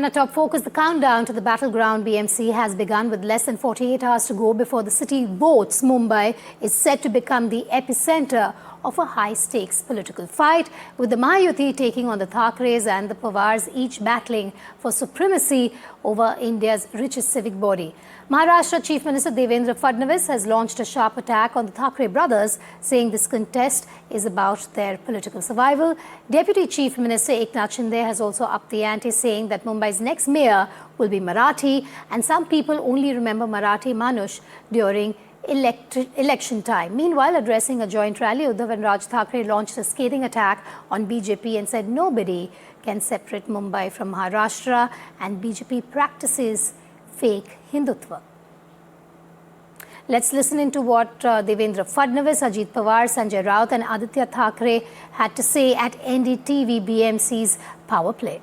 In a top focus, the countdown to the battleground BMC has begun with less than 48 hours to go before the city votes. Mumbai is set to become the epicenter of a high-stakes political fight, with the Mahayuti taking on the Thakres and the Pawars, each battling for supremacy over India's richest civic body. Maharashtra Chief Minister Devendra Fadnavis has launched a sharp attack on the Thakre brothers, saying this contest is about their political survival. Deputy Chief Minister Eknath Shinde has also upped the ante, saying that Mumbai's next mayor will be Marathi, and some people only remember Marathi Manush during election time. Meanwhile, addressing a joint rally, Uddhav and Raj Thakre launched a scathing attack on BJP and said nobody can separate Mumbai from Maharashtra and BJP practices fake Hindutva. Let's listen into what Devendra Fadnavis, Ajit Pawar, Sanjay Raut and Aditya Thakre had to say at NDTV BMC's Power Play.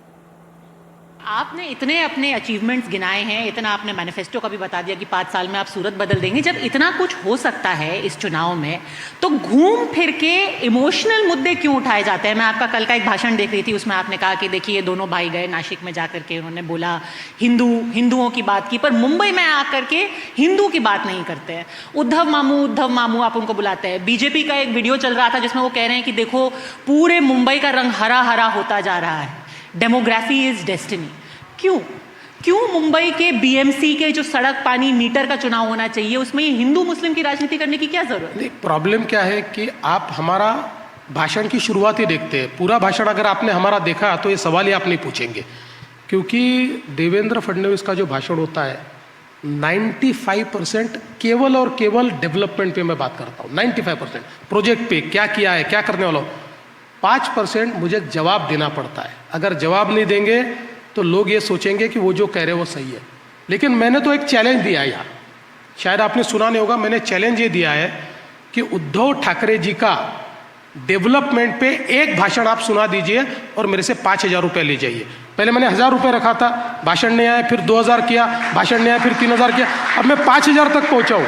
आपने इतने अपने achievements गिनाए हैं, इतना आपने manifesto का भी बता दिया कि 5 साल में आप सूरत बदल देंगे। जब इतना कुछ हो सकता है इस चुनाव में, तो घूम फिर के इमोशनल मुद्दे क्यों उठाए जाते हैं? मैं आपका कल का एक भाषण देख रही थी, उसमें आपने कहा कि देखिए ये दोनों भाई गए नासिक में जाकर के, उन्होंने बोला हिंदुओं की बात की, पर मुंबई में आकर के हिंदू की बात नहीं करते हैं। उद्धव मामू आप उनको बुलाते हैं। बीजेपी का एक वीडियो चल रहा था जिसमें वो कह रहे हैं कि देखो पूरे मुंबई का रंग हरा हरा होता जा रहा है, डेमोग्राफी इज डेस्टिनी। क्यों मुंबई के बीएमसी के जो सड़क पानी मीटर का चुनाव होना चाहिए, उसमें ये हिंदू मुस्लिम की राजनीति करने की क्या जरूरत है? प्रॉब्लम क्या है कि आप हमारा भाषण की शुरुआत ही देखते हैं। पूरा भाषण अगर आपने हमारा देखा तो ये सवाल ही आप नहीं पूछेंगे, क्योंकि देवेंद्र फडणवीस का जो भाषण होता है 95% केवल और केवल डेवलपमेंट पे मैं बात करता हूँ। 95% प्रोजेक्ट पे क्या किया है, क्या करने वाला हो। 5% मुझे जवाब देना पड़ता है। अगर जवाब नहीं देंगे तो लोग ये सोचेंगे कि वो जो कह रहे हैं वो सही है। लेकिन मैंने तो एक चैलेंज दिया है यार, शायद आपने सुना नहीं होगा। मैंने चैलेंज ये दिया है कि उद्धव ठाकरे जी का डेवलपमेंट पे एक भाषण आप सुना दीजिए और मेरे से 5,000 रुपये ले जाइए। पहले मैंने 1,000 रुपये रखा था, भाषण नहीं आया, फिर 2,000 किया, भाषण नहीं आया, फिर 3,000 किया, अब मैं 5,000 तक पहुंचा हूँ।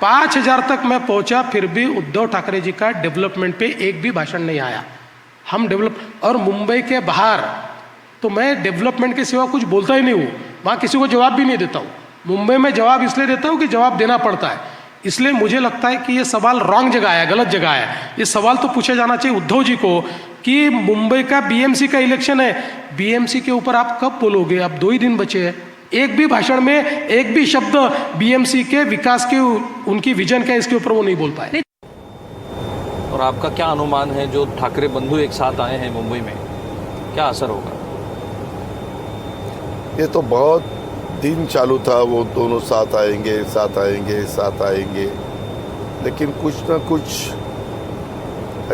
5,000 तक मैं पहुंचा, फिर भी उद्धव ठाकरे जी का डेवलपमेंट पे एक भी भाषण नहीं आया। हम डेवलप और मुंबई के बाहर तो मैं डेवलपमेंट के सिवा कुछ बोलता ही नहीं हूँ, वहाँ किसी को जवाब भी नहीं देता हूँ। मुंबई में जवाब इसलिए देता हूँ कि जवाब देना पड़ता है। इसलिए मुझे लगता है कि ये सवाल रॉन्ग जगह है, गलत जगह है। ये सवाल तो पूछा जाना चाहिए उद्धव जी को कि मुंबई का बीएमसी का इलेक्शन है, बीएमसी के ऊपर आप कब बोलोगे? अब 2 ही दिन बचे हैं। एक भी भाषण में एक भी शब्द बीएमसी के विकास के, उनकी विजन क्या है, इसके ऊपर वो नहीं बोल पाए। और आपका क्या अनुमान है, जो ठाकरे बंधु एक साथ आए हैं मुंबई में, क्या असर होगा? ये तो बहुत दिन चालू था, वो दोनों साथ आएंगे साथ आएंगे साथ आएंगे, लेकिन कुछ ना कुछ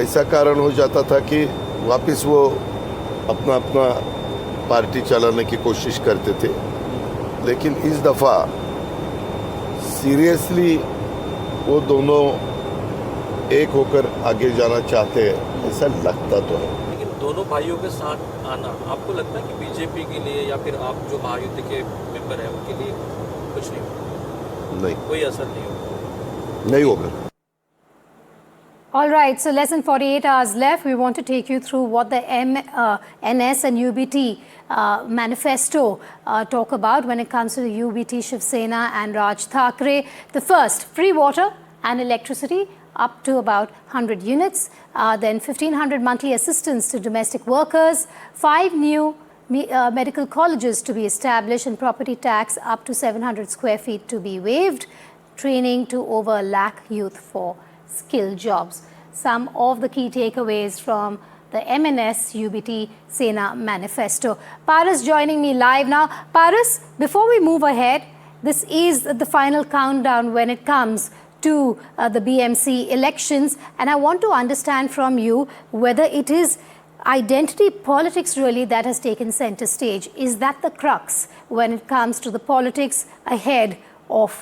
ऐसा कारण हो जाता था कि वापस वो अपना अपना पार्टी चलाने की कोशिश करते थे। लेकिन इस दफ़ा सीरियसली वो दोनों एक होकर आगे जाना चाहते हैं, ऐसा लगता तो है। दोनों भाइयों के साथ आना आपको लगता है कि बीजेपी के लिए या फिर आप जो महायुति के मेंबर हैं उनके लिए कुछ नहीं होगा? नहीं, कोई असर नहीं होगा। All right, so less than 48 hours left. We want to take you through what the NS and UBT manifesto talk about when it comes to the UBT, Shiv Sena and Raj Thakre. The first, free water and electricity up to about 100 units, then 1,500 monthly assistance to domestic workers, 5 new medical colleges to be established, and property tax up to 700 square feet to be waived, training to over 1 lakh youth for skilled jobs. Some of the key takeaways from the MNS UBT Sena manifesto. Paras joining me live now. Paras, before we move ahead, this is the final countdown when it comes to the BMC elections, and I want to understand from you whether it is identity politics really that has taken center stage. Is that the crux when it comes to the politics ahead of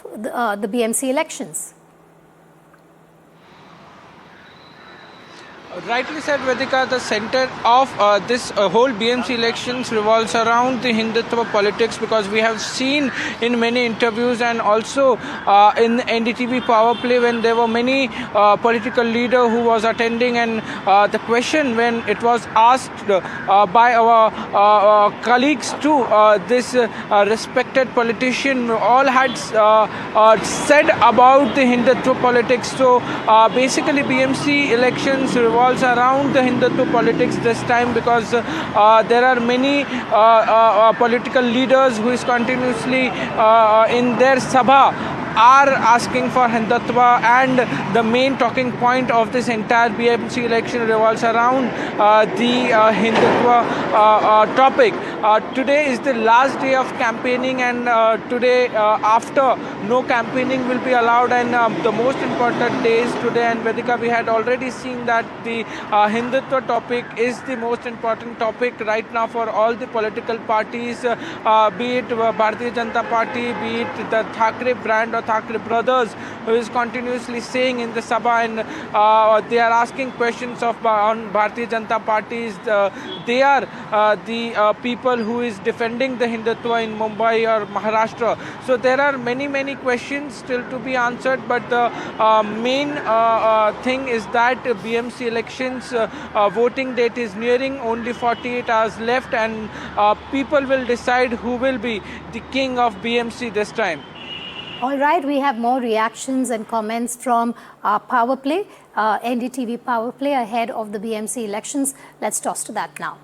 the BMC elections? Rightly said, Vedika, the center of this whole BMC elections revolves around the Hindutva politics, because we have seen in many interviews and also in NDTV Power Play when there were many political leader who was attending, and the question when it was asked by our colleagues to this respected politician, all had said about the Hindutva politics. So basically BMC elections revolves around the Hindutva politics this time, because there are many political leaders who is continuously in their sabha are asking for Hindutva, and the main talking point of this entire BMC election revolves around the Hindutva topic. Today is the last day of campaigning, and today after no campaigning will be allowed, and the most important day is today. And Vedika, we had already seen that the Hindutva topic is the most important topic right now for all the political parties, be it Bharatiya Janata Party, be it the Thackeray brand or Thackeray brothers, who is continuously saying in the Sabha, and they are asking questions of on Bharatiya Janata Party. They are the people who is defending the Hindutva in Mumbai or Maharashtra. So there are many questions still to be answered, but the main thing is that BMC elections voting date is nearing, only 48 hours left, and people will decide who will be the king of BMC this time. All right, we have more reactions and comments from Power Play, NDTV Power Play ahead of the BMC elections. Let's toss to that now.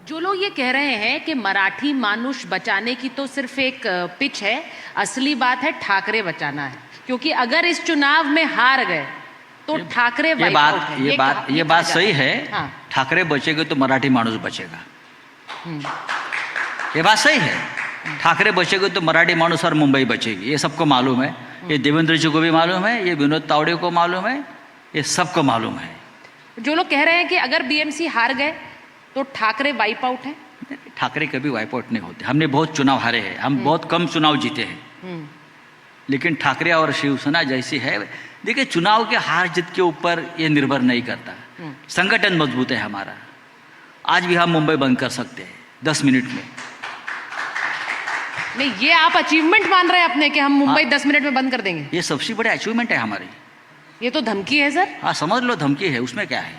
जो लोग ये कह रहे हैं कि मराठी मानुष बचाने की तो सिर्फ एक पिच है, असली बात है ठाकरे बचाना है, क्योंकि अगर इस चुनाव में हार गए तो ठाकरे ये बात सही है। हाँ। ठाकरे बचेंगे तो मराठी मानुष बचेगा, ये बात सही है। ठाकरे बचेंगे तो मराठी मानुष और मुंबई बचेगी, ये सबको मालूम है। ये देवेंद्र जी को भी मालूम है, ये विनोद तावड़े को मालूम है, ये सबको मालूम है। जो लोग कह रहे हैं कि अगर बीएमसी हार गए तो ठाकरे वाइप आउट है, ठाकरे कभी वाइप आउट नहीं होते। हमने बहुत चुनाव हारे हैं, हम बहुत कम चुनाव जीते हैं, लेकिन ठाकरे और शिवसेना जैसी है। देखिए, चुनाव के हार जीत के ऊपर ये निर्भर नहीं करता, संगठन मजबूत है हमारा। आज भी हम मुंबई बंद कर सकते हैं 10 मिनट में। नहीं, ये आप अचीवमेंट मान रहे हैं अपने कि हम मुंबई 10 मिनट में बंद कर देंगे? ये सबसे बड़ी अचीवमेंट है हमारी। ये तो धमकी है सर। हाँ, समझ लो धमकी है, उसमें क्या है।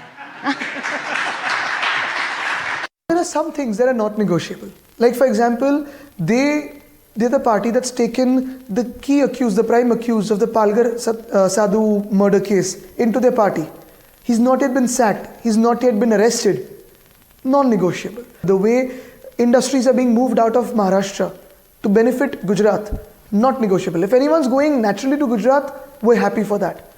There are some things that are not negotiable. Like for example, they're the party that's taken the key accused, the prime accused of the Palghar Sadhu murder case into their party. He's not yet been sacked. He's not yet been arrested. Non-negotiable. The way industries are being moved out of Maharashtra to benefit Gujarat, not negotiable. If anyone's going naturally to Gujarat, we're happy for that.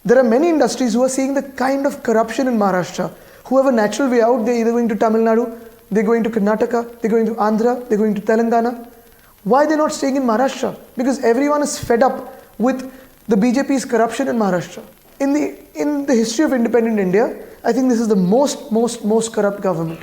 There are many industries who are seeing the kind of corruption in Maharashtra, who have a natural way out. They're either going to Tamil Nadu, they're going to Karnataka, they're going to Andhra, they're going to Telangana. Why they're not staying in Maharashtra? Because everyone is fed up with the BJP's corruption in Maharashtra. In the history of independent India, I think this is the most corrupt government.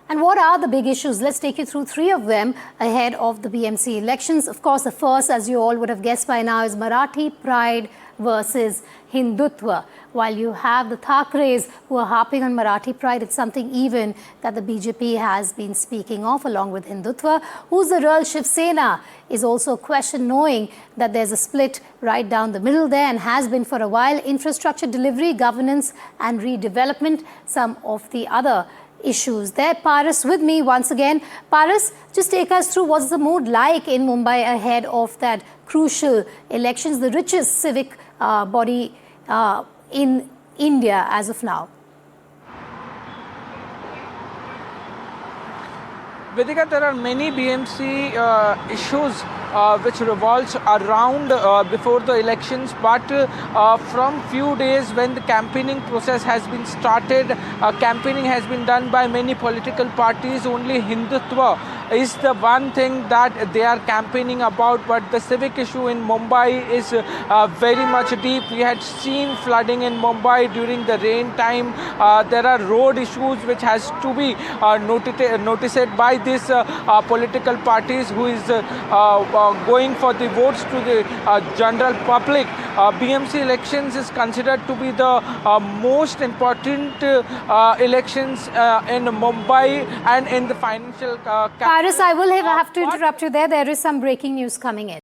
And what are the big issues? Let's take you through 3 of them ahead of the BMC elections. Of course, the first, as you all would have guessed by now, is Marathi pride versus Hindutva. While you have the Thackeray's who are harping on Marathi pride, it's something even that the BJP has been speaking of along with Hindutva. Who's the real Shiv Sena is also a question, knowing that there's a split right down the middle there and has been for a while. Infrastructure delivery, governance and redevelopment, some of the other issues there. Paras with me once again. Paras, just take us through what's the mood like in Mumbai ahead of that crucial elections, the richest civic body in India as of now. Vedika, there are many BMC issues which revolves around before the elections, but from few days when the campaigning process has been started, campaigning has been done by many political parties. Only Hindutva is the one thing that they are campaigning about, but the civic issue in Mumbai is very much deep. We had seen flooding in Mumbai during the rain time. There are road issues which has to be noticed by these political parties who is going for the votes to the general public. BMC elections is considered to be the most important elections in Mumbai and in the financial capital. Paris, I will have to interrupt you there. There is some breaking news coming in.